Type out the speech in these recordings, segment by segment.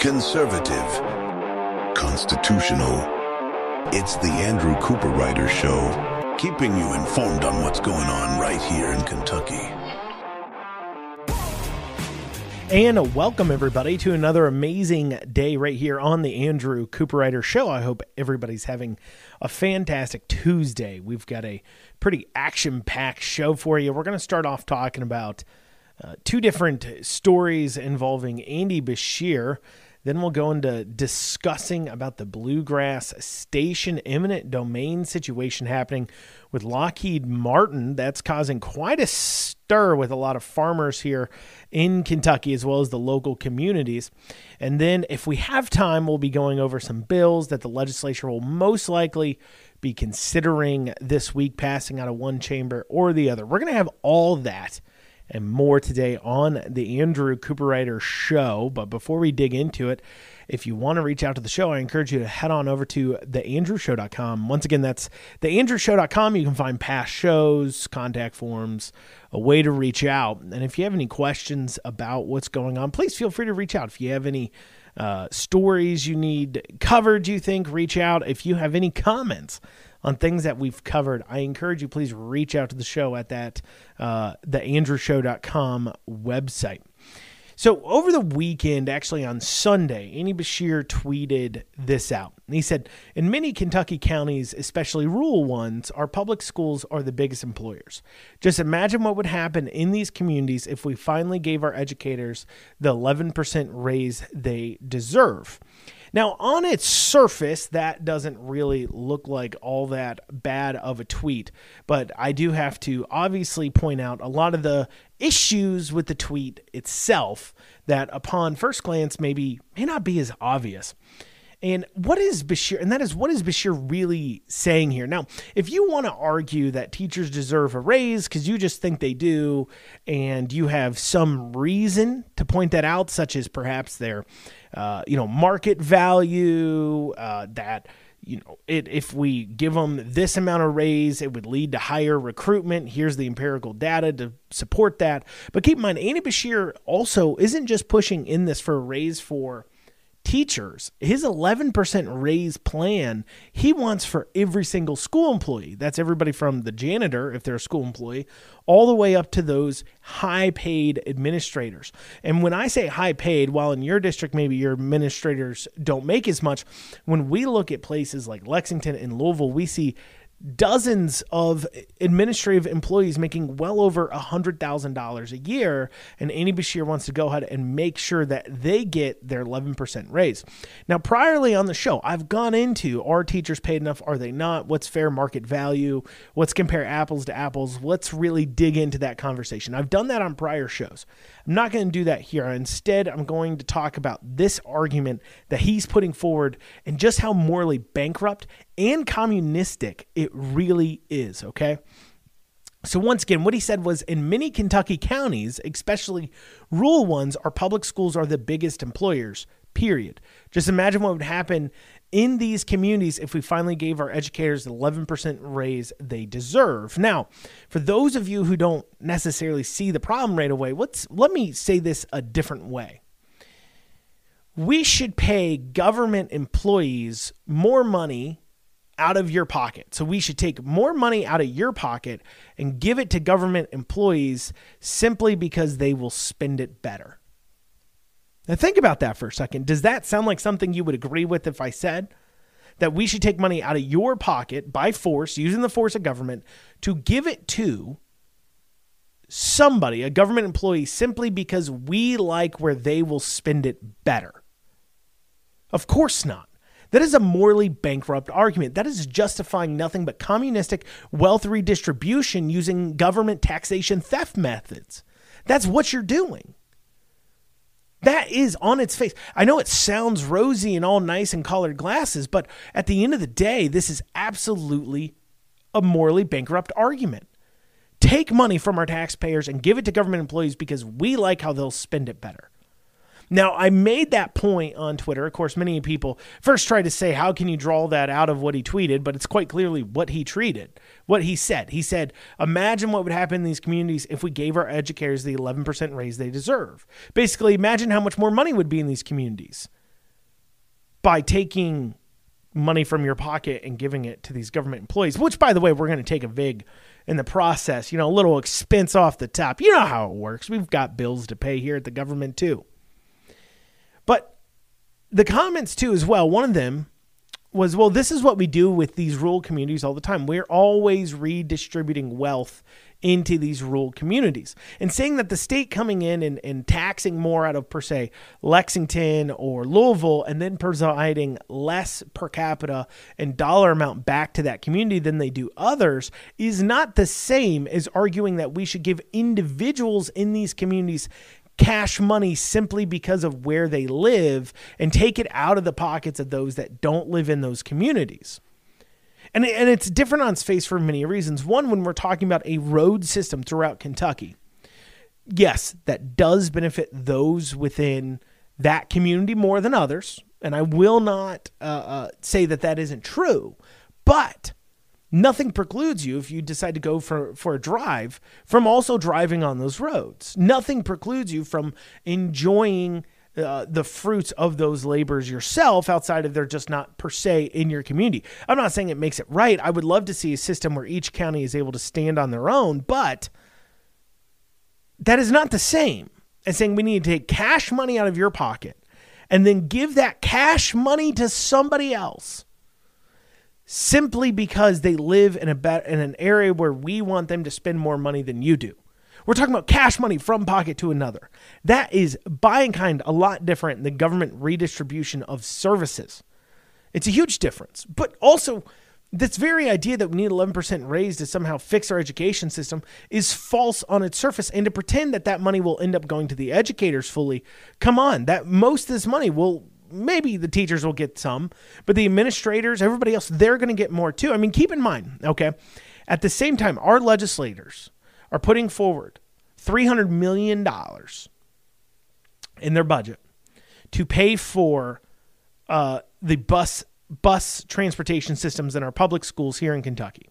conservative, constitutional. It's the Andrew Cooperrider Show, keeping you informed on what's going on right here in Kentucky. And welcome, everybody, to another amazing day right here on the Andrew Cooperrider Show. I hope everybody's having a fantastic Tuesday. We've got a pretty action-packed show for you. We're going to start off talking about two different stories involving Andy Beshear. Then we'll go into discussing about the Bluegrass station eminent domain situation happening with Lockheed Martin. That's causing quite a stir with a lot of farmers here in Kentucky, as well as the local communities. And then if we have time, we'll be going over some bills that the legislature will most likely be considering this week, passing out of one chamber or the other. We're going to have all that and more today on the Andrew Cooperrider Show. But before we dig into it, if you want to reach out to the show, I encourage you to head on over to theandrewshow.com. Once again, that's theandrewshow.com. You can find past shows, contact forms, a way to reach out. And if you have any questions about what's going on, please feel free to reach out. If you have any stories you need covered, you think, reach out. If you have any comments on things that we've covered, I encourage you, please reach out to the show at that theandrewshow.com website. So over the weekend, actually on Sunday, Andy Beshear tweeted this out. And he said, in many Kentucky counties, especially rural ones, our public schools are the biggest employers. Just imagine what would happen in these communities if we finally gave our educators the 11% raise they deserve. Now, on its surface, that doesn't really look like all that bad of a tweet, but I do have to obviously point out a lot of the issues with the tweet itself that upon first glance may not be as obvious. And what is Beshear, and that is, what is Beshear really saying here? Now, if you want to argue that teachers deserve a raise because you just think they do, and you have some reason to point that out, such as perhaps their, market value, that, if we give them this amount of raise, it would lead to higher recruitment. Here's the empirical data to support that. But keep in mind, Andy Beshear also isn't just pushing in this for a raise for teachers. His 11% raise plan, he wants for every single school employee. That's everybody from the janitor, if they're a school employee, all the way up to those high-paid administrators. And when I say high-paid, while in your district maybe your administrators don't make as much, when we look at places like Lexington and Louisville, we see dozens of administrative employees making well over $100,000 a year, and Andy Beshear wants to go ahead and make sure that they get their 11% raise. Now, priorly on the show, I've gone into, are teachers paid enough? Are they not? What's fair market value? Let's compare apples to apples. Let's really dig into that conversation. I've done that on prior shows. I'm not going to do that here. Instead, I'm going to talk about this argument that he's putting forward and just how morally bankrupt and communistic it really is, okay? So once again, what he said was, in many Kentucky counties, especially rural ones, our public schools are the biggest employers, period. Just imagine what would happen in these communities if we finally gave our educators the 11% raise they deserve. Now, for those of you who don't necessarily see the problem right away, let me say this a different way. We should pay government employees more money out of your pocket. So we should take more money out of your pocket and give it to government employees simply because they will spend it better. Now think about that for a second. Does that sound like something you would agree with if I said that we should take money out of your pocket by force, using the force of government, to give it to somebody, a government employee, simply because we like where they will spend it better? Of course not. That is a morally bankrupt argument. That is justifying nothing but communistic wealth redistribution using government taxation theft methods. That's what you're doing. That is on its face. I know it sounds rosy and all nice and colored glasses, but at the end of the day, this is absolutely a morally bankrupt argument. Take money from our taxpayers and give it to government employees because we like how they'll spend it better. Now, I made that point on Twitter. Of course, many people first tried to say, how can you draw that out of what he tweeted? But it's quite clearly what he tweeted, what he said. He said, imagine what would happen in these communities if we gave our educators the 11% raise they deserve. Basically, imagine how much more money would be in these communities. by taking money from your pocket and giving it to these government employees, which, by the way, we're going to take a vig in the process, a little expense off the top. You know how it works. We've got bills to pay here at the government too. But the comments too as well, one of them was, well, this is what we do with these rural communities all the time. We're always redistributing wealth into these rural communities, and saying that the state coming in and taxing more out of, per se, Lexington or Louisville, and then providing less per capita and dollar amount back to that community than they do others is not the same as arguing that we should give individuals in these communities cash money simply because of where they live and take it out of the pockets of those that don't live in those communities. And it's different on its face for many reasons. One, when we're talking about a road system throughout Kentucky, yes, that does benefit those within that community more than others. And I will not say that that isn't true, but nothing precludes you, if you decide to go for a drive, from also driving on those roads. Nothing precludes you from enjoying the fruits of those labors yourself, outside of they're just not per se in your community. I'm not saying it makes it right. I would love to see a system where each county is able to stand on their own, but that is not the same as saying we need to take cash money out of your pocket and then give that cash money to somebody else simply because they live in an area where we want them to spend more money than you do. We're talking about cash money from pocket to another. That is, by and kind, a lot different than government redistribution of services. It's a huge difference. But also, this very idea that we need 11% raise to somehow fix our education system is false on its surface. And to pretend that that money will end up going to the educators fully, come on, that most of this money will, maybe the teachers will get some, but the administrators, everybody else, they're going to get more too. I mean, keep in mind, okay, at the same time, our legislators are putting forward $300 million in their budget to pay for the bus transportation systems in our public schools here in Kentucky.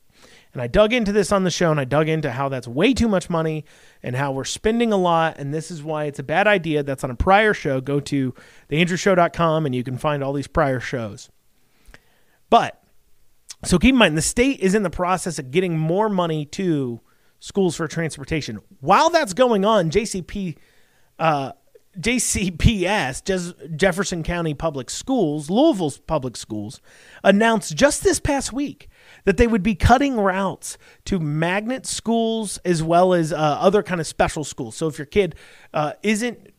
And I dug into this on the show, and I dug into how that's way too much money and how we're spending a lot, and this is why it's a bad idea. That's on a prior show. Go to theandrewshow.com, and you can find all these prior shows. But, so keep in mind, the state is in the process of getting more money to schools for transportation. While that's going on, JCPS, Jefferson County Public Schools, Louisville's public schools, announced just this past week that they would be cutting routes to magnet schools as well as other kind of special schools. So if your kid isn't,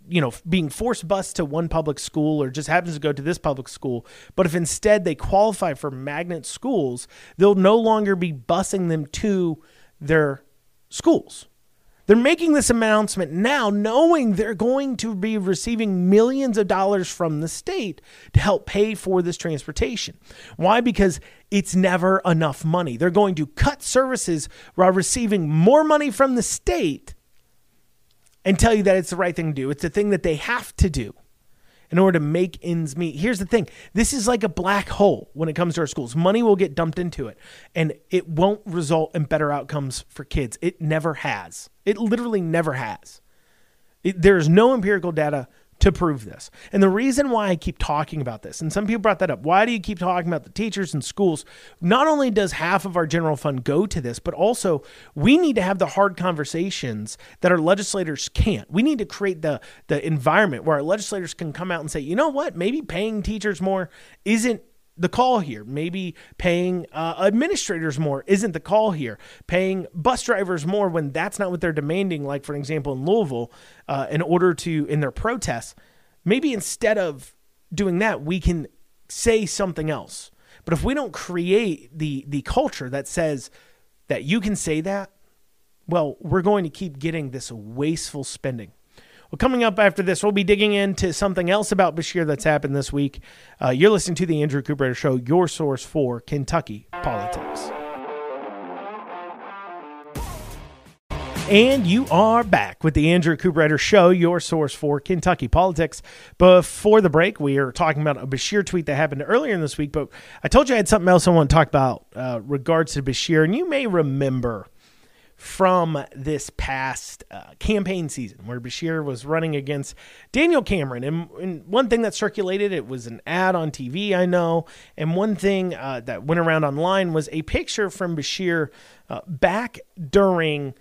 being forced bused to one public school or just happens to go to this public school, but if instead they qualify for magnet schools, they'll no longer be busing them to their schools. They're making this announcement now knowing they're going to be receiving millions of dollars from the state to help pay for this transportation. Why? Because it's never enough money. They're going to cut services while receiving more money from the state and tell you that it's the right thing to do. It's the thing that they have to do in order to make ends meet. Here's the thing. This is like a black hole when it comes to our schools. Money will get dumped into it, and it won't result in better outcomes for kids. It never has. It literally never has. There's no empirical data to prove this. And the reason why I keep talking about this, and some people brought that up, why do you keep talking about the teachers and schools? Not only does half of our general fund go to this, but also we need to have the hard conversations that our legislators can't. We need to create the environment where our legislators can come out and say, you know what, maybe paying teachers more isn't the call here. Maybe paying administrators more isn't the call here. Paying bus drivers more when that's not what they're demanding, like, for example, in Louisville, in their protests. Maybe instead of doing that, we can say something else. But if we don't create the culture that says that you can say that, well, we're going to keep getting this wasteful spending. Well, coming up after this, we'll be digging into something else about Beshear that's happened this week. You're listening to the Andrew Cooperrider Show, your source for Kentucky politics. And you are back with the Andrew Cooperrider Show, your source for Kentucky politics. Before the break, we are talking about a Beshear tweet that happened earlier in this week, but I told you I had something else I want to talk about regards to Beshear. And you may remember from this past campaign season where Beshear was running against Daniel Cameron. And one thing that circulated, it was an ad on TV, I know. And one thing that went around online was a picture from Beshear back during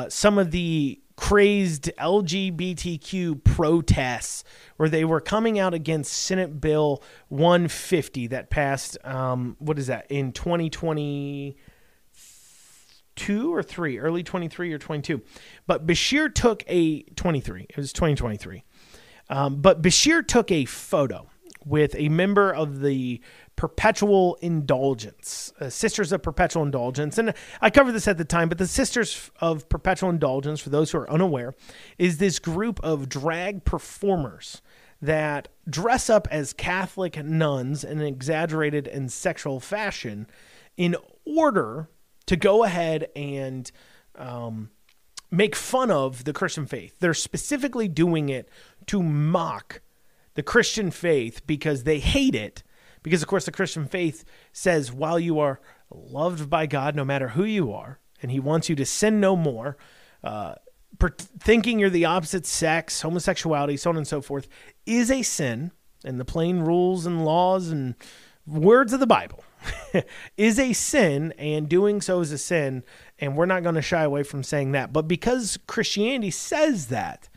some of the crazed LGBTQ protests where they were coming out against Senate Bill 150 that passed, in 2022 or 3, early 23 or 22. But Beshear took a 23. It was 2023. But Beshear took a photo with a member of the Perpetual Indulgence, Sisters of Perpetual Indulgence. And I covered this at the time, but the Sisters of Perpetual Indulgence, for those who are unaware, is this group of drag performers that dress up as Catholic nuns in an exaggerated and sexual fashion in order to go ahead and make fun of the Christian faith. They're specifically doing it to mock the Christian faith because they hate it. Because, of course, the Christian faith says while you are loved by God, no matter who you are, and he wants you to sin no more, thinking you're the opposite sex, homosexuality, so on and so forth, is a sin, and the plain rules and laws and words of the Bible is a sin, and doing so is a sin, and we're not going to shy away from saying that. But because Christianity says that,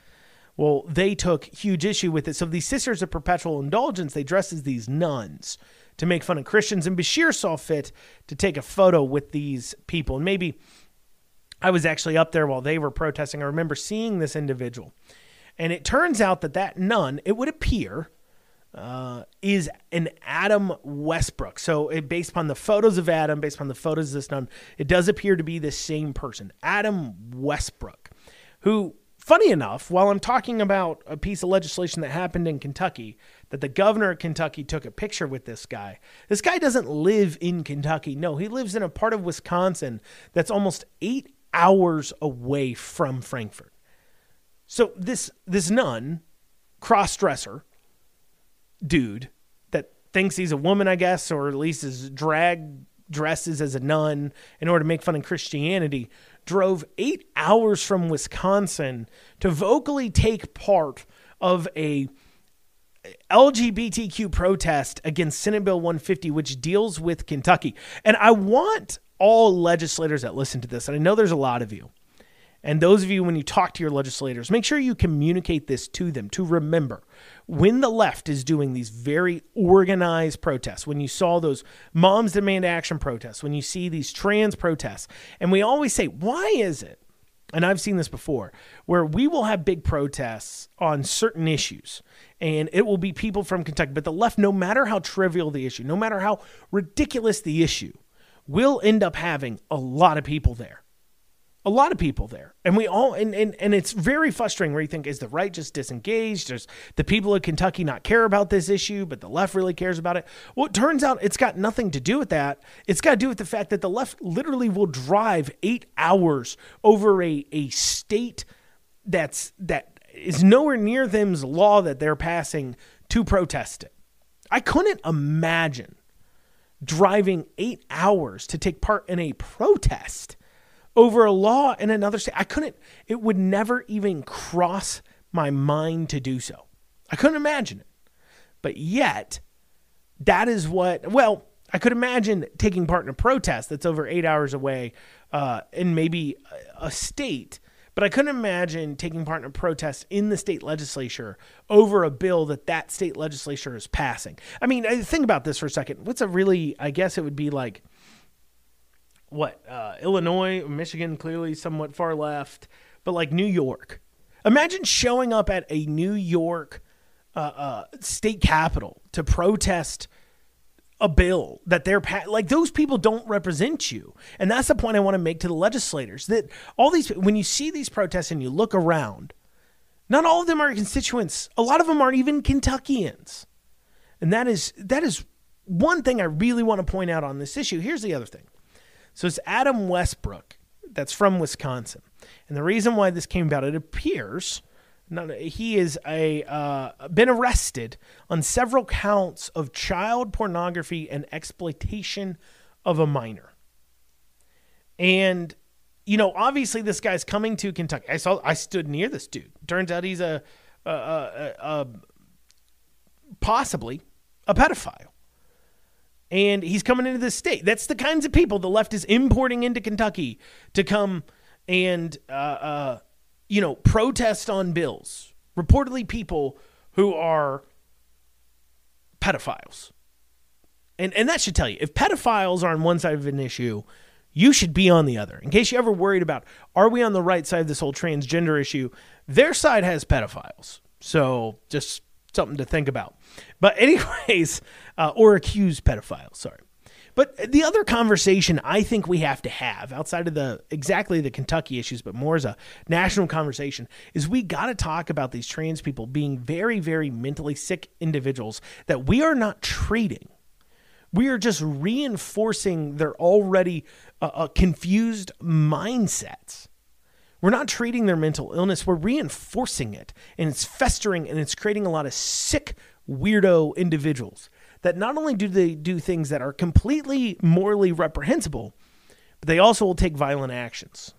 well, they took huge issue with it. So these Sisters of Perpetual Indulgence, they dress as these nuns to make fun of Christians. And Beshear saw fit to take a photo with these people. And maybe I was actually up there while they were protesting. I remember seeing this individual. And it turns out that nun, it would appear, is an Adam Westbrook. So based upon the photos of Adam, based upon the photos of this nun, it does appear to be the same person, Adam Westbrook, who... Funny enough, while I'm talking about a piece of legislation that happened in Kentucky, that the governor of Kentucky took a picture with this guy doesn't live in Kentucky. No, he lives in a part of Wisconsin that's almost 8 hours away from Frankfort. So this nun, cross-dresser dude that thinks he's a woman, I guess, or at least is dresses as a nun in order to make fun of Christianity, drove 8 hours from Wisconsin to vocally take part of a LGBTQ protest against Senate Bill 150, which deals with Kentucky. And I want all legislators that listen to this, and I know there's a lot of you, and those of you, when you talk to your legislators, make sure you communicate this to them to remember when the left is doing these very organized protests, when you saw those Moms Demand Action protests, when you see these trans protests, and we always say, why is it, and I've seen this before, where we will have big protests on certain issues, and it will be people from Kentucky, but the left, no matter how trivial the issue, no matter how ridiculous the issue, will end up having a lot of people there. A lot of people there. And we all, and it's very frustrating where you think, is the right just disengaged? Does the people of Kentucky not care about this issue, but the left really cares about it? Well, it turns out it's got nothing to do with that. It's got to do with the fact that the left literally will drive 8 hours over a state that is nowhere near them's law that they're passing to protest it. I couldn't imagine driving 8 hours to take part in a protest over a law in another state. It would never even cross my mind to do so. I couldn't imagine it. But yet, that is I could imagine taking part in a protest that's over 8 hours away in maybe a state, but I couldn't imagine taking part in a protest in the state legislature over a bill that state legislature is passing. I mean, think about this for a second. I guess it would be like, Illinois, Michigan, clearly somewhat far left, but like New York. Imagine showing up at a New York state capitol to protest a bill that they're like, those people don't represent you. And that's the point I want to make to the legislators, that when you see these protests and you look around, not all of them are constituents. A lot of them aren't even Kentuckians. And that is one thing I really want to point out on this issue. Here's the other thing. So it's Adam Westbrook that's from Wisconsin. And the reason why this came about, it appears he is been arrested on several counts of child pornography and exploitation of a minor. And obviously this guy's coming to Kentucky. I stood near this dude. Turns out he's possibly a pedophile. And he's coming into this state. That's the kinds of people the left is importing into Kentucky to come and, protest on bills. Reportedly people who are pedophiles. And that should tell you, if pedophiles are on one side of an issue, you should be on the other. In case you ever worried about, are we on the right side of this whole transgender issue? Their side has pedophiles. So just something to think about. But anyways, or accused pedophiles, sorry. But the other conversation I think we have to have outside of exactly the Kentucky issues, but more as a national conversation, is we got to talk about these trans people being very, very mentally sick individuals that we are not treating. We are just reinforcing their already confused mindsets. We're not treating their mental illness. We're reinforcing it, and it's festering, and it's creating a lot of sick, weirdo individuals that not only do they do things that are completely morally reprehensible, but they also will take violent actions.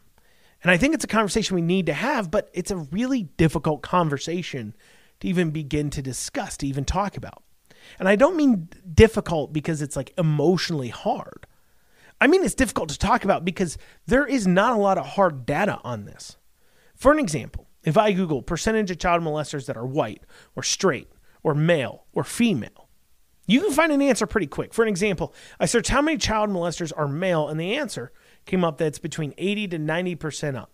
And I think it's a conversation we need to have, but it's a really difficult conversation to even begin to discuss, to even talk about. And I don't mean difficult because it's like emotionally hard. I mean, it's difficult to talk about because there is not a lot of hard data on this. For an example, if I Google percentage of child molesters that are white or straight or male or female, you can find an answer pretty quick. For an example, I searched how many child molesters are male, and the answer came up that it's between 80 to 90% up.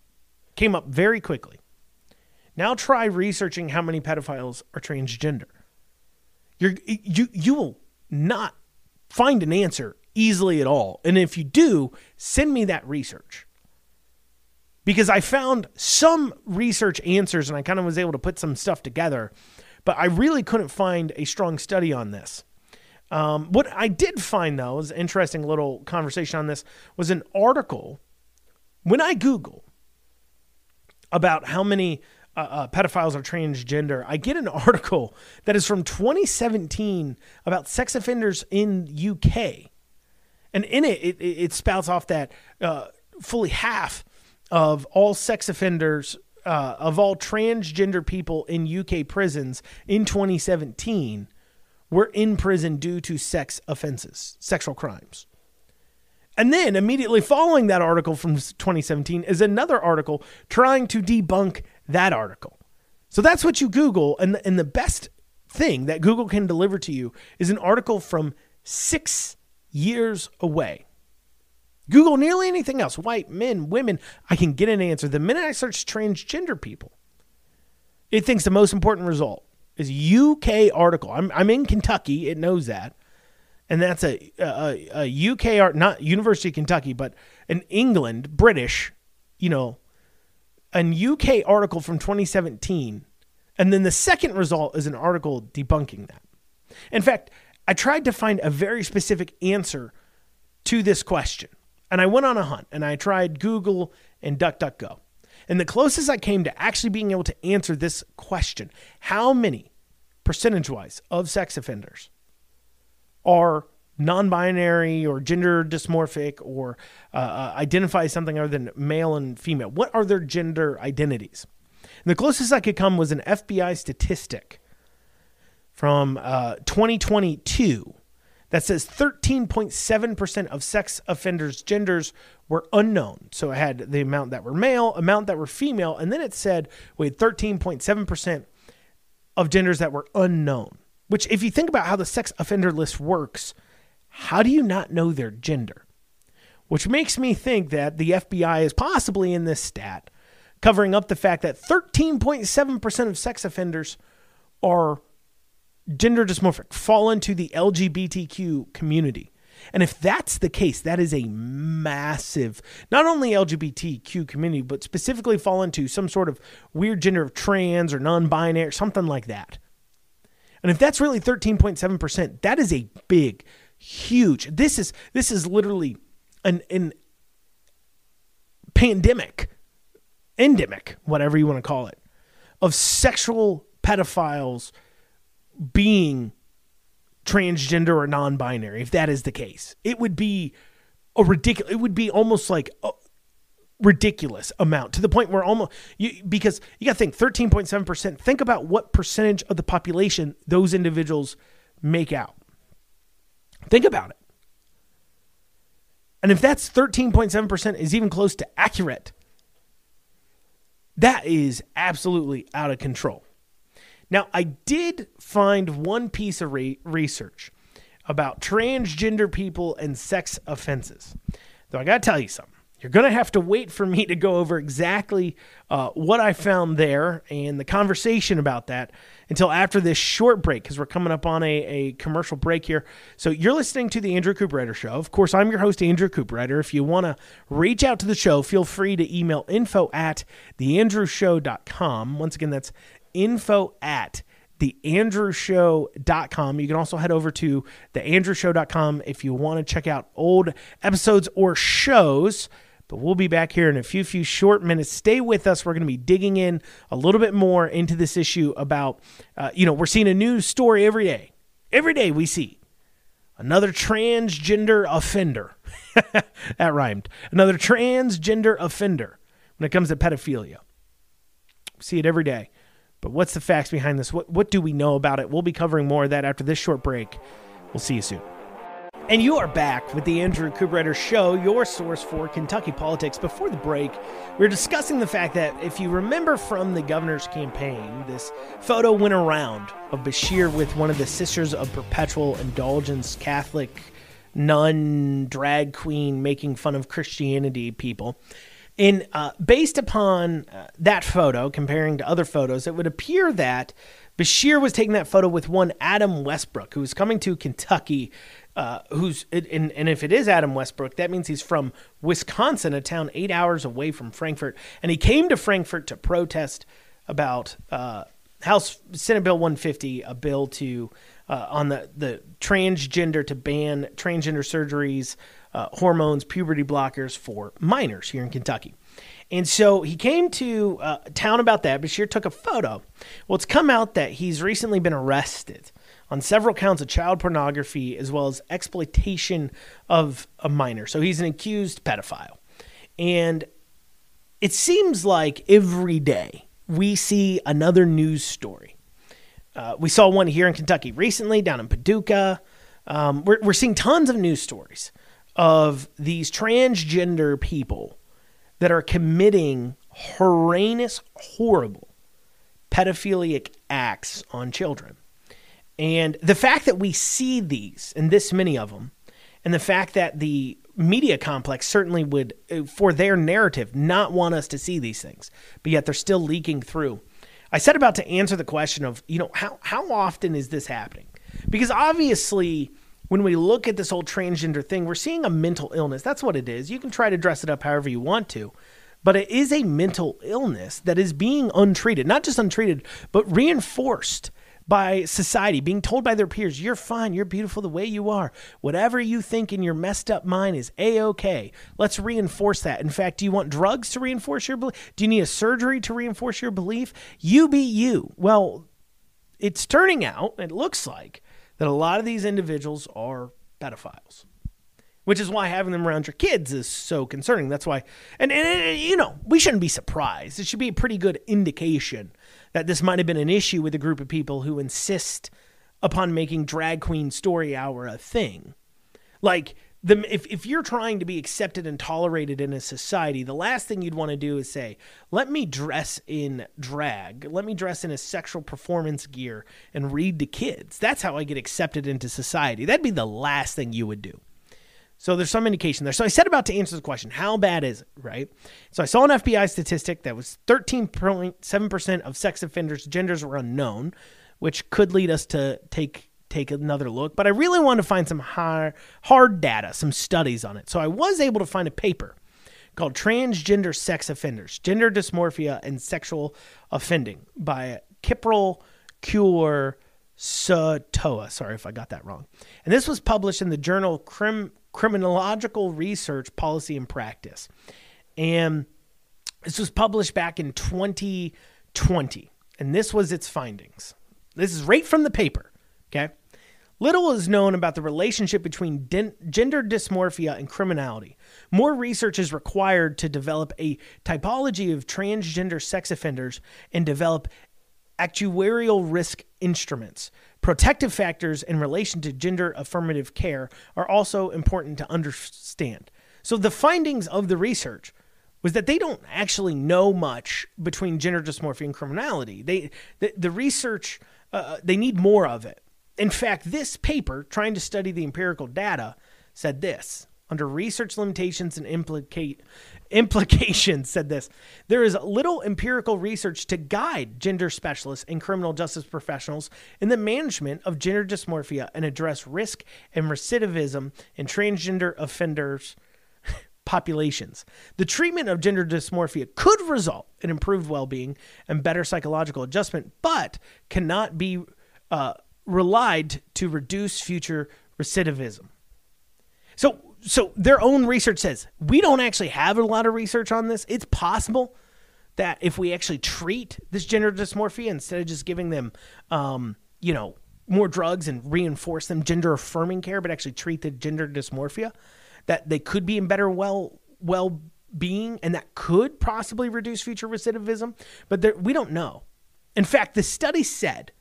Came up very quickly. Now try researching how many pedophiles are transgender. You will not find an answer easily at all. And if you do, send me that research. Because I found some research answers and I kind of was able to put some stuff together, but I really couldn't find a strong study on this. What I did find, though, was an interesting little conversation on this, was an article. When I Google about how many pedophiles are transgender, I get an article that is from 2017 about sex offenders in UK. And in it spouts off that fully half of all sex offenders, of all transgender people in UK prisons in 2017 were in prison due to sex offenses, sexual crimes. And then immediately following that article from 2017 is another article trying to debunk that article. So that's what you Google. And the best thing that Google can deliver to you is an article from 6 years away. Google nearly anything else, white, men, women, I can get an answer. The minute I search transgender people, it thinks the most important result is UK article. I'm in Kentucky. It knows that. And that's a UK art, not University of Kentucky, but an England, British, an UK article from 2017. And then the second result is an article debunking that. In fact, I tried to find a very specific answer to this question. And I went on a hunt and I tried Google and DuckDuckGo. And the closest I came to actually being able to answer this question, how many percentage-wise of sex offenders are non-binary or gender dysmorphic or identify as something other than male and female? What are their gender identities? And the closest I could come was an FBI statistic from 2022 that says 13.7% of sex offenders' genders were unknown. So it had the amount that were male, amount that were female, and then it said we had 13.7% of genders that were unknown. Which, if you think about how the sex offender list works, how do you not know their gender? Which makes me think that the FBI is possibly in this stat covering up the fact that 13.7% of sex offenders are gender dysmorphic, fall into the LGBTQ community. And if that's the case, that is a massive, not only LGBTQ community, but specifically fall into some sort of weird gender of trans or non-binary, something like that. And if that's really 13.7%, that is a big, huge, this is literally an pandemic, endemic, whatever you want to call it, of sexual pedophiles being transgender or non-binary. If that is the case, it would be a ridiculous, it would be almost like ridiculous amount, to the point where almost because you got to think 13.7%. Think about what percentage of the population those individuals make out. Think about it. And if that's 13.7% is even close to accurate, that is absolutely out of control. Now, I did find one piece of research about transgender people and sex offenses. Though I got to tell you something. You're going to have to wait for me to go over exactly what I found there and the conversation about that until after this short break, because we're coming up on a commercial break here. So you're listening to the Andrew Cooperrider Show. Of course, I'm your host, Andrew Cooperrider. If you want to reach out to the show, feel free to email info@theandrewshow.com. Once again, that's info@theandrewshow.com. You can also head over to theandrewshow.com if you want to check out old episodes or shows. But we'll be back here in a few short minutes. Stay with us. We're going to be digging in a little bit more into this issue about, we're seeing a news story every day. Every day we see another transgender offender. That rhymed. Another transgender offender when it comes to pedophilia. We see it every day. But what's the facts behind this? What do we know about it? We'll be covering more of that after this short break. We'll see you soon. And you are back with the Andrew Cooperrider Show, your source for Kentucky politics. Before the break, we were discussing the fact that if you remember from the governor's campaign, this photo went around of Beshear with one of the Sisters of Perpetual Indulgence, Catholic nun, drag queen, making fun of Christianity people. And based upon that photo, comparing to other photos, it would appear that Beshear was taking that photo with one Adam Westbrook, who was coming to Kentucky. And if it is Adam Westbrook, that means he's from Wisconsin, a town 8 hours away from Frankfort. And he came to Frankfort to protest about House Senate Bill 150, a bill to on the transgender, to ban transgender surgeries, hormones, puberty blockers for minors here in Kentucky. And so he came to town about that. Beshear took a photo. Well, it's come out that he's recently been arrested on several counts of child pornography as well as exploitation of a minor. So he's an accused pedophile. And it seems like every day we see another news story. We saw one here in Kentucky recently, down in Paducah. We're seeing tons of news stories of these transgender people that are committing horrendous, horrible pedophilic acts on children. And the fact that we see these, and this many of them, and the fact that the media complex certainly would, for their narrative, not want us to see these things, but yet they're still leaking through. I set about to answer the question of, how often is this happening? Because obviously, when we look at this whole transgender thing, we're seeing a mental illness. That's what it is. You can try to dress it up however you want to, but it is a mental illness that is being untreated, not just untreated, but reinforced by society, being told by their peers, you're fine, you're beautiful the way you are. Whatever you think in your messed up mind is A-okay. Let's reinforce that. In fact, do you want drugs to reinforce your belief? Do you need a surgery to reinforce your belief? You be you. Well, it's turning out, it looks like, that a lot of these individuals are pedophiles, which is why having them around your kids is so concerning. That's why, and we shouldn't be surprised. It should be a pretty good indication that this might have been an issue with a group of people who insist upon making drag queen story hour a thing. Like, if you're trying to be accepted and tolerated in a society, the last thing you'd want to do is say, let me dress in drag. Let me dress in a sexual performance gear and read to kids. That's how I get accepted into society. That'd be the last thing you would do. So there's some indication there. So I set about to answer the question, how bad is it, right? So I saw an FBI statistic that was 13.7% of sex offenders' genders were unknown, which could lead us to take another look. But I really wanted to find some hard data, some studies on it. So I was able to find a paper called Transgender Sex Offenders, Gender Dysmorphia and Sexual Offending by Kipril Kaur Satoa. Sorry if I got that wrong. And this was published in the journal Criminological Research, Policy and Practice. And this was published back in 2020. And this was its findings. This is right from the paper. Okay. Little is known about the relationship between gender dysmorphia and criminality. More research is required to develop a typology of transgender sex offenders and develop actuarial risk instruments. Protective factors in relation to gender affirmative care are also important to understand. So the findings of the research was that they don't actually know much between gender dysmorphia and criminality. The research, they need more of it. In fact, this paper, trying to study the empirical data, said this. Under research limitations and implications, said this. There is little empirical research to guide gender specialists and criminal justice professionals in the management of gender dysmorphia and address risk and recidivism in transgender offenders populations. The treatment of gender dysmorphia could result in improved well-being and better psychological adjustment, but cannot be relied to reduce future recidivism. So their own research says, we don't actually have a lot of research on this. It's possible that if we actually treat this gender dysmorphia instead of just giving them, more drugs and reinforce them gender affirming care, but actually treat the gender dysmorphia, that they could be in better well-being, and that could possibly reduce future recidivism. But we don't know. In fact, the study said,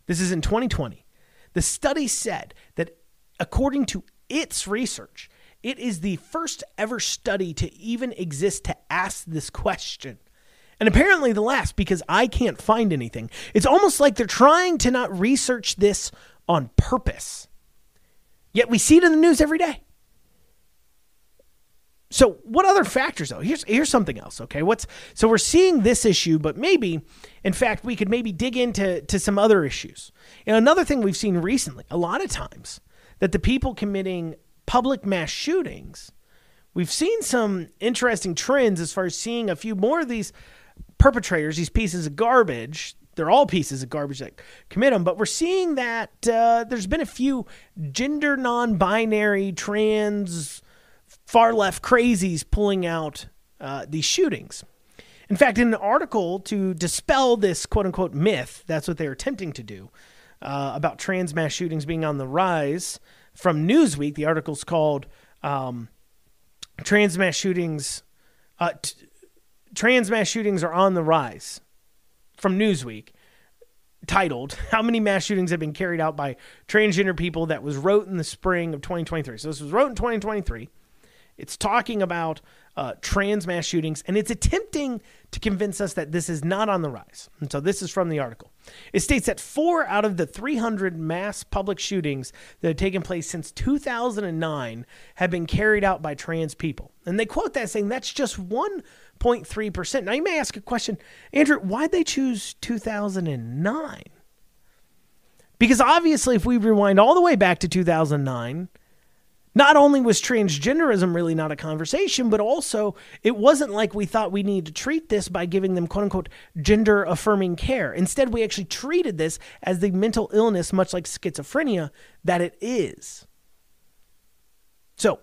this is in 2020, the study said that according to its research, it is the first ever study to even exist to ask this question. And apparently the last, because I can't find anything. It's almost like they're trying to not research this on purpose. Yet we see it in the news every day. So what other factors, though? Here's something else, okay? So we're seeing this issue, but maybe, in fact, we could maybe dig into some other issues. And another thing we've seen recently, a lot of times, that the people committing public mass shootings, we've seen some interesting trends as far as seeing a few more of these perpetrators, these pieces of garbage. They're all pieces of garbage that commit them, but we're seeing that there's been a few gender non-binary, trans, far-left crazies pulling out these shootings. In fact, in an article to dispel this quote-unquote myth, that's what they're attempting to do, about trans mass shootings being on the rise, from Newsweek, the article's called Trans Mass Shootings are on the Rise, from Newsweek, titled, How Many Mass Shootings Have Been Carried Out by Transgender People, that was wrote in the spring of 2023. So this was wrote in 2023. It's talking about trans mass shootings, and it's attempting to convince us that this is not on the rise. And so this is from the article. It states that 4 out of the 300 mass public shootings that have taken place since 2009 have been carried out by trans people. And they quote that saying that's just 1.3%. Now you may ask a question, Andrew, why'd they choose 2009? Because obviously if we rewind all the way back to 2009, not only was transgenderism really not a conversation, but also it wasn't like we thought we needed to treat this by giving them quote-unquote gender-affirming care. Instead, we actually treated this as the mental illness, much like schizophrenia, that it is. So,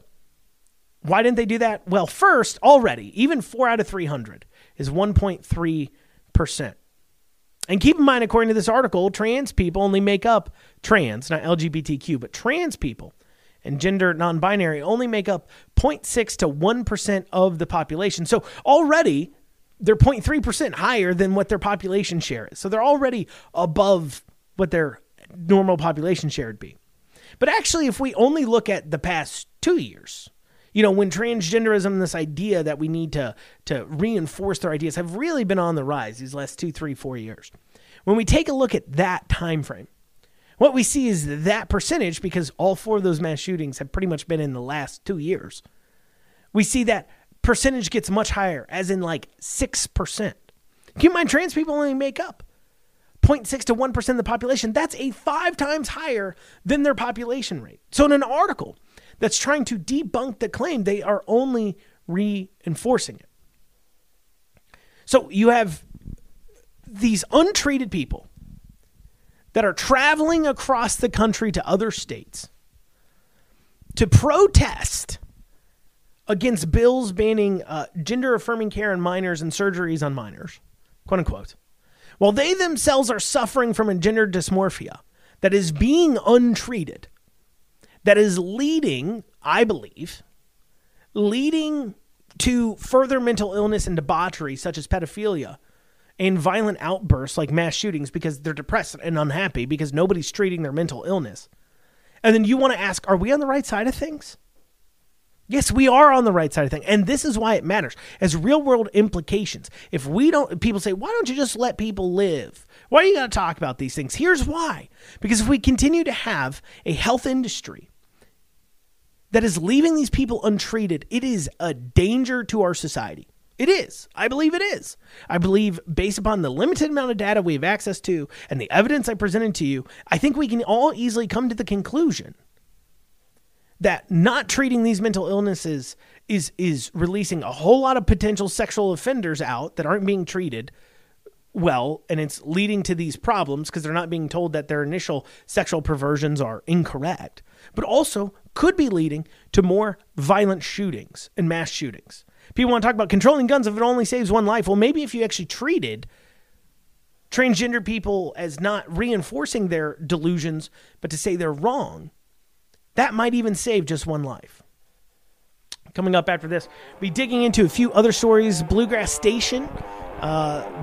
why didn't they do that? Well, first, already, even 4 out of 300 is 1.3%. And keep in mind, according to this article, trans people only make up, trans, not LGBTQ, but trans people and gender non-binary only make up 0.6 to 1% of the population. So already they're 0.3% higher than what their population share is. So they're already above what their normal population share would be. But actually, if we only look at the past 2 years, when transgenderism and this idea that we need to reinforce their ideas have really been on the rise these last 2, 3, 4 years. When we take a look at that time frame, what we see is that percentage, because all 4 of those mass shootings have pretty much been in the last 2 years, we see that percentage gets much higher, as in like 6%. Keep in mind, trans people only make up 0.6 to 1% of the population. That's a 5 times higher than their population rate. So in an article that's trying to debunk the claim, they are only reinforcing it. So you have these untreated people that are traveling across the country to other states to protest against bills banning gender-affirming care on minors and surgeries on minors, quote unquote, while they themselves are suffering from a gender dysmorphia that is being untreated, that is leading, I believe, to further mental illness and debauchery such as pedophilia and violent outbursts like mass shootings because they're depressed and unhappy because nobody's treating their mental illness. And then you want to ask, are we on the right side of things? Yes, we are on the right side of things. And this is why it matters as real world implications. If we don't, people say, why don't you just let people live? Why do you got to talk about these things? Here's why. Because if we continue to have a health industry that is leaving these people untreated, it is a danger to our society. It is. I believe it is. I believe based upon the limited amount of data we have access to and the evidence I presented to you, I think we can all easily come to the conclusion that not treating these mental illnesses is releasing a whole lot of potential sexual offenders out that aren't being treated well, and it's leading to these problems because they're not being told that their initial sexual perversions are incorrect, but also could be leading to more violent shootings and mass shootings. People want to talk about controlling guns if it only saves one life. Well, maybe if you actually treated transgender people as not reinforcing their delusions, but to say they're wrong, that might even save just one life. Coming up after this, we'll be digging into a few other stories. Bluegrass Station,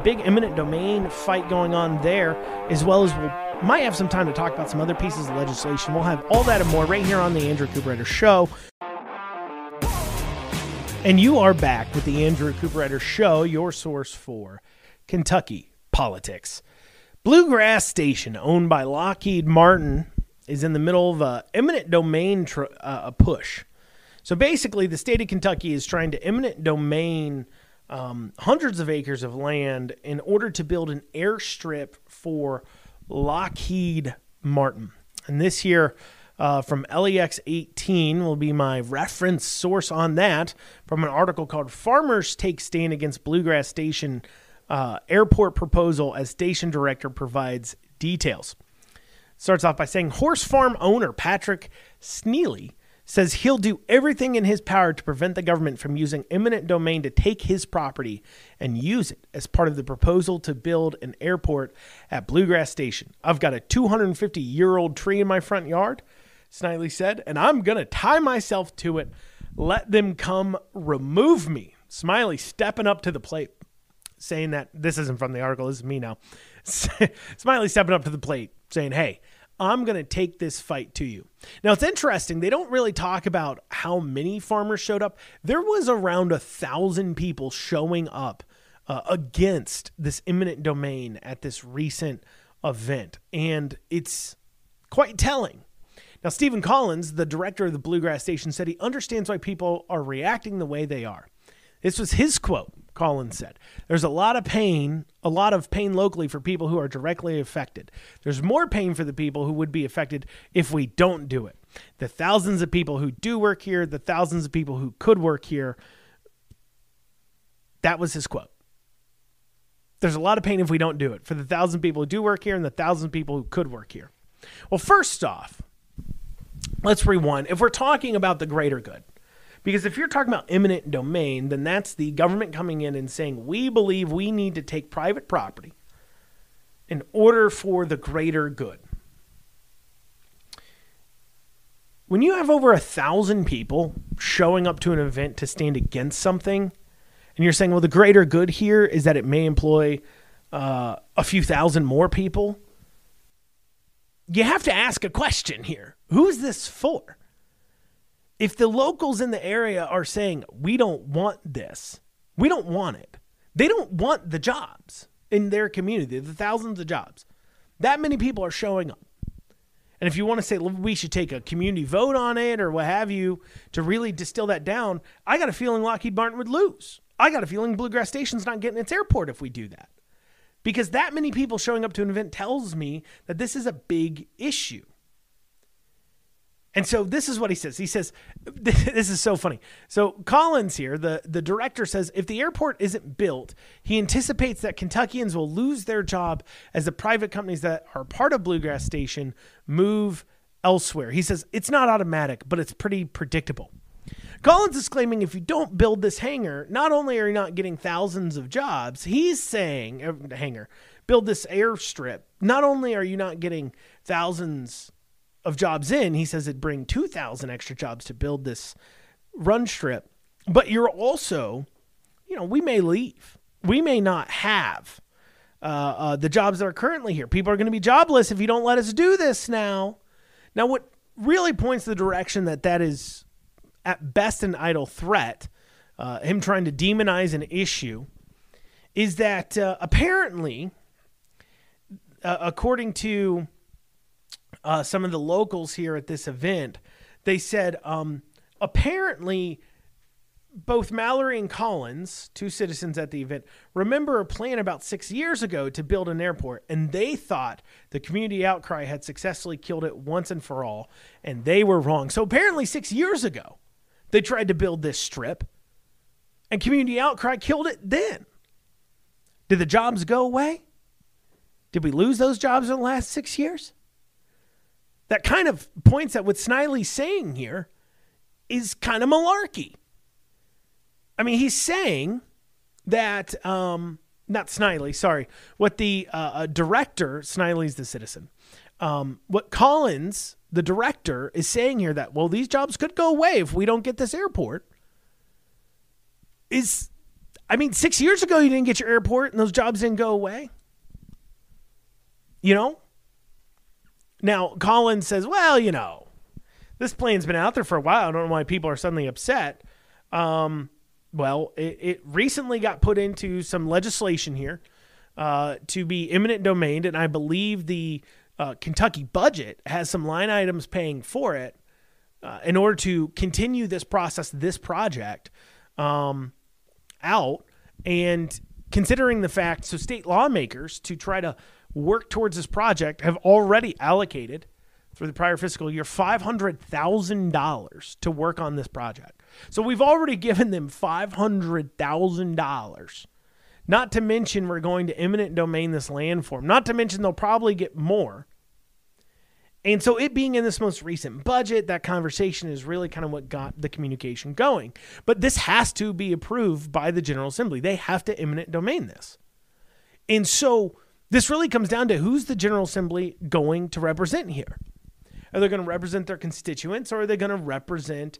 big eminent domain fight going on there, as well as we might have some time to talk about some other pieces of legislation. We'll have all that and more right here on the Andrew Cooperrider Show. And you are back with the Andrew Cooperrider Show, your source for Kentucky politics. Bluegrass Station, owned by Lockheed Martin, is in the middle of an eminent domain push. So basically, the state of Kentucky is trying to eminent domain hundreds of acres of land in order to build an airstrip for Lockheed Martin. And this here from LEX 18 will be my reference source on that from an article called Farmers Take Stand Against Bluegrass Station Airport Proposal as Station Director Provides Details. Starts off by saying horse farm owner Patrick Sneely says he'll do everything in his power to prevent the government from using eminent domain to take his property and use it as part of the proposal to build an airport at Bluegrass Station. I've got a 250-year-old tree in my front yard, Snidely said, and I'm going to tie myself to it. Let them come remove me. Smiley stepping up to the plate, saying that this isn't from the article. This is me now. Smiley stepping up to the plate, saying, hey, I'm going to take this fight to you. Now, it's interesting. They don't really talk about how many farmers showed up. There was around 1,000 people showing up against this eminent domain at this recent event, and it's quite telling. Now, Stephen Collins, the director of the Bluegrass Station, said he understands why people are reacting the way they are. This was his quote. Collins said, there's a lot of pain locally for people who are directly affected. There's more pain for the people who would be affected if we don't do it. The thousands of people who do work here, the thousands of people who could work here. That was his quote. There's a lot of pain if we don't do it for the 1,000 people who do work here and the 1,000 people who could work here. Well, first off, let's rewind. If we're talking about the greater good, because if you're talking about eminent domain, then that's the government coming in and saying, we believe we need to take private property in order for the greater good. When you have over 1,000 people showing up to an event to stand against something, and you're saying, well, the greater good here is that it may employ a few thousand more people, you have to ask a question here. Who is this for? If the locals in the area are saying, we don't want this, we don't want it, they don't want the jobs in their community, the thousands of jobs. That many people are showing up. And if you want to say we should take a community vote on it or what have you to really distill that down, I got a feeling Lockheed Martin would lose. I got a feeling Bluegrass Station's not getting its airport if we do that. Because that many people showing up to an event tells me that this is a big issue. And so this is what he says. He says, this is so funny. So Collins here, the director, says if the airport isn't built, he anticipates that Kentuckians will lose their job as the private companies that are part of Bluegrass Station move elsewhere. He says it's not automatic, but it's pretty predictable. Collins is claiming if you don't build this hangar, not only are you not getting thousands of jobs, he's saying, build this airstrip, not only are you not getting thousands of jobs in, he says it'd bring 2,000 extra jobs to build this run strip, but you're also, we may leave. We may not have the jobs that are currently here. People are going to be jobless if you don't let us do this now. Now, what really points the direction that is at best an idle threat, him trying to demonize an issue, is that apparently, according to some of the locals here at this event, they said apparently both Mallory and Collins, two citizens at the event, remember a plan about 6 years ago to build an airport, and they thought the community outcry had successfully killed it once and for all, and they were wrong. So apparently 6 years ago, they tried to build this strip, and community outcry killed it then. Did the jobs go away? Did we lose those jobs in the last 6 years? That kind of points at what Snidely's saying here is kind of malarkey. I mean, he's saying that, not Snidely, sorry, what the director, Snidely's the citizen, what Collins, the director, is saying here that, well, these jobs could go away if we don't get this airport, is, 6 years ago you didn't get your airport and those jobs didn't go away. Now, Collins says, well, this plan's been out there for a while. I don't know why people are suddenly upset. Well, it recently got put into some legislation here to be eminent domain, and I believe the Kentucky budget has some line items paying for it in order to continue this process, this project out. And considering the fact, so state lawmakers, to try to work towards this project, have already allocated for the prior fiscal year $500,000 to work on this project. So we've already given them $500,000. Not to mention we're going to eminent domain this land for them. Not to mention they'll probably get more. And so it being in this most recent budget, that conversation is really kind of what got the communication going. But this has to be approved by the General Assembly. They have to eminent domain this. And so this really comes down to who's the General Assembly going to represent here. Are they going to represent their constituents, or are they going to represent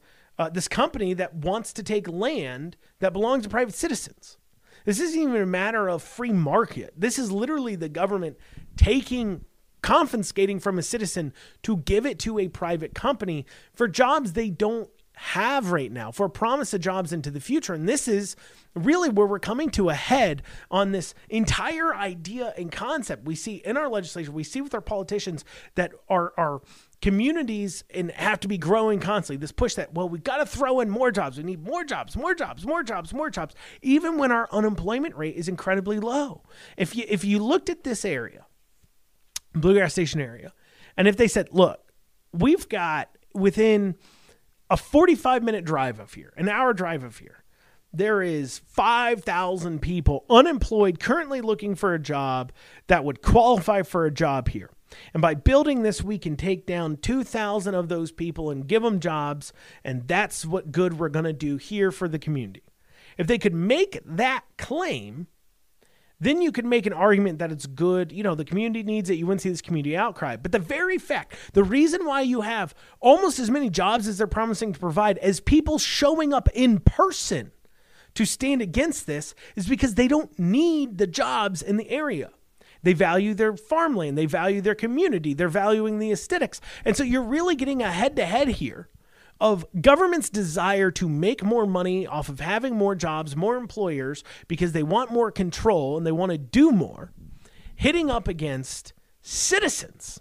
this company that wants to take land that belongs to private citizens? This isn't even a matter of free market. This is literally the government confiscating from a citizen to give it to a private company for jobs they don't have right now, for a promise of jobs into the future. And this is really where we're coming to a head on this entire idea and concept we see in our legislature, we see with our politicians that are communities and have to be growing constantly. This push that, well, we've got to throw in more jobs. We need more jobs, even when our unemployment rate is incredibly low. If you looked at this area, Bluegrass Station area, and if they said, look, we've got within a 45-minute drive of here, an hour drive of here, there is 5,000 people unemployed currently looking for a job that would qualify for a job here. And by building this, we can take down 2,000 of those people and give them jobs, and that's what good we're going to do here for the community. If they could make that claim, then you could make an argument that it's good. The community needs it. You wouldn't see this community outcry. But the very fact, the reason why you have almost as many jobs as they're promising to provide as people showing up in person to stand against this is because they don't need the jobs in the area. They value their farmland. They value their community. They're valuing the aesthetics. And so you're really getting a head-to-head here of government's desire to make more money off of having more jobs, more employers, because they want more control and they want to do more, hitting up against citizens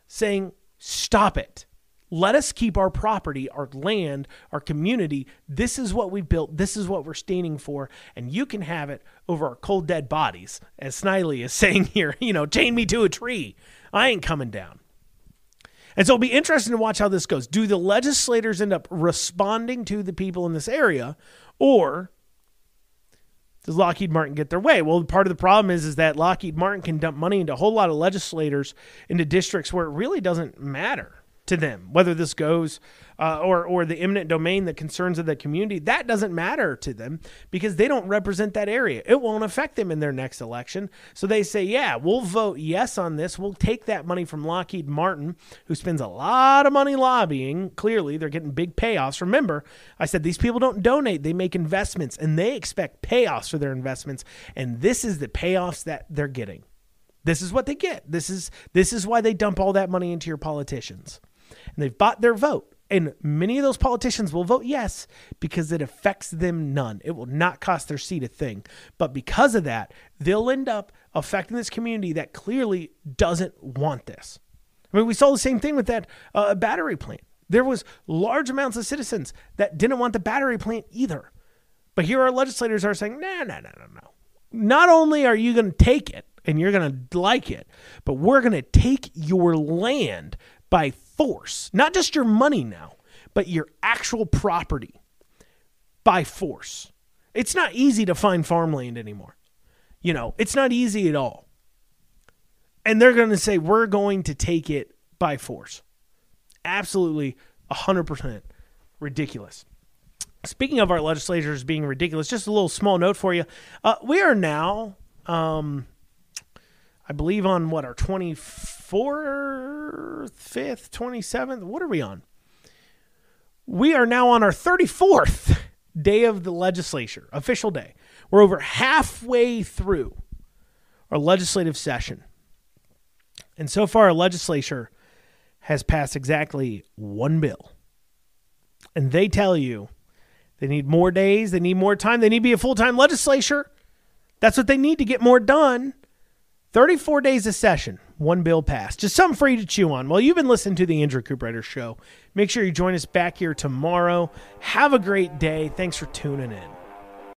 saying, stop it. Let us keep our property, our land, our community. This is what we built. This is what we're standing for. And you can have it over our cold, dead bodies. As Snidely is saying here, chain me to a tree. I ain't coming down. And so it'll be interesting to watch how this goes. Do the legislators end up responding to the people in this area, or does Lockheed Martin get their way? Well, part of the problem is that Lockheed Martin can dump money into a whole lot of legislators into districts where it really doesn't matter. to them, whether this goes or the eminent domain, the concerns of the community. That doesn't matter to them because they don't represent that area. It won't affect them in their next election. So they say, yeah, we'll vote yes on this. We'll take that money from Lockheed Martin, who spends a lot of money lobbying. Clearly, they're getting big payoffs. Remember, I said these people don't donate. They make investments, and they expect payoffs for their investments. And this is the payoffs that they're getting. This is what they get. This is why they dump all that money into your politicians. And they've bought their vote. And many of those politicians will vote yes because it affects them none. It will not cost their seat a thing. But because of that, they'll end up affecting this community that clearly doesn't want this. I mean, we saw the same thing with that battery plant. There was large amounts of citizens that didn't want the battery plant either. But here our legislators are saying, no. Not only are you going to take it and you're going to like it, but we're going to take your land by force, not just your money now, but your actual property by force. It's not easy to find farmland anymore. It's not easy at all. And they're going to say, we're going to take it by force. Absolutely 100% ridiculous. Speaking of our legislators being ridiculous, just a little small note for you. We are now, I believe on our 24th, 5th, 27th. What are we on? We are now on our 34th day of the legislature, official day. We're over halfway through our legislative session. And so far, our legislature has passed exactly one bill. And they tell you they need more days, they need more time, they need to be a full-time legislature. That's what they need to get more done. 34 days of session, one bill passed. Just something for you to chew on. Well, you've been listening to the Andrew Cooperrider Show. Make sure you join us back here tomorrow. Have a great day. Thanks for tuning in.